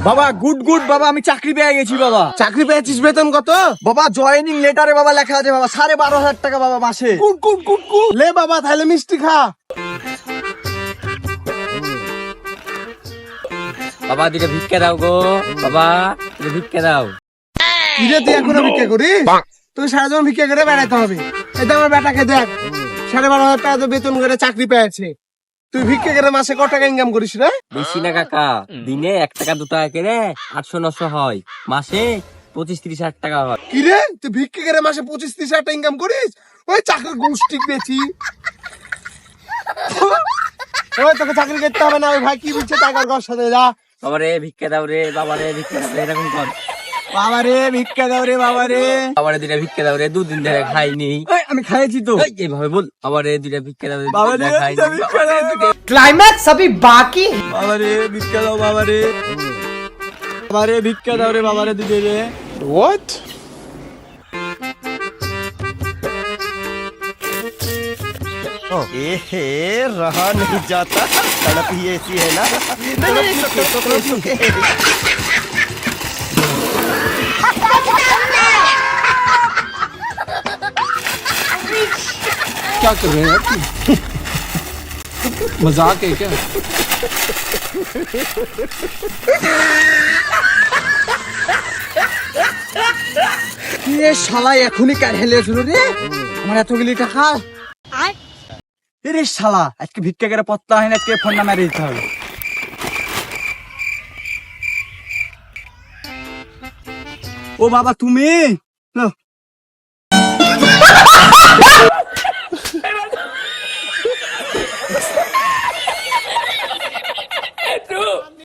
বাবা good good বাবা, আমি চাকরি পেয়ে গেছি বাবা। চাকরি পেয়েছিস? বেতন কত? বাবা জয়েনিং লেটারে বাবা লেখা আছে বাবা 12,500 টাকা বাবা মাসে। কুট কুট কুট কুট। লে বাবা তাহলে মিষ্টি খা। বাবা দুটো ভিক্ষা দাও গো, বাবা দুটো ভিক্ষা দাও। কিরে তুই এখনো ভিক্ষা করিস? তোকে সারা জীবন ভিক্ষা করে বেড়াইতে হবে। এটা আমার বেটাকে দেখ, 12,500 টাকা তো বেতন করে চাকরি পেয়েছে। তুই ভিক্ষা করে মাসে কত টাকা ইনকাম করিস রে? বেশি না কাকা, দিনে 1 টাকা 2 টাকা করে 800-900 হয়, মাসে 25-30 হাজার টাকা হয়। কিরে তুই ভিক্ষা করে মাসে 25-30 হাজার টাকা ইনকাম করিস? ওই চাকরি গোষ্ঠী বেচি। ওই তোকে চাকরি করতে হবে না। ওই ভাই কি বলছে টাকার ঘর সাথে যা। বাবা রে ভিক্ষা দাও রে, বাবা রে ভিক্ষা দাও রে, এরকম কর। বাবা রে ভিক্ষা দাও রে বাবা রে। বাবা রে দুটা ভিক্ষা দাও রে, 2 দিন ধরে খাইনি। এই, আমি খাইছি তো। এই, এইভাবে বল, বাবা রে দুটা ভিক্ষা দাও রে, বাবা দুদিন রে ধরে খাইনি। ভিক্ষা দাও। क्लाइमैक्स अभी बाकी है। বাবা রে ভিক্ষা দাও বাবা রে। বাবা রে ভিক্ষা দাও রে বাবা রে দিদি রে। What? रहा नहीं जाता, तड़प ही ऐसी है ना। क्या कर रहे हैं यार? मजाक है क्या? এ শালা এখনই কার হেলেছিল রে আমার এতগুলি টাকা। এরে শালা আজকে ভিক্ষা করে পত্তা হয় না, আজকে ফোন না মেরে দিতে হবে। ও বাবা তুমি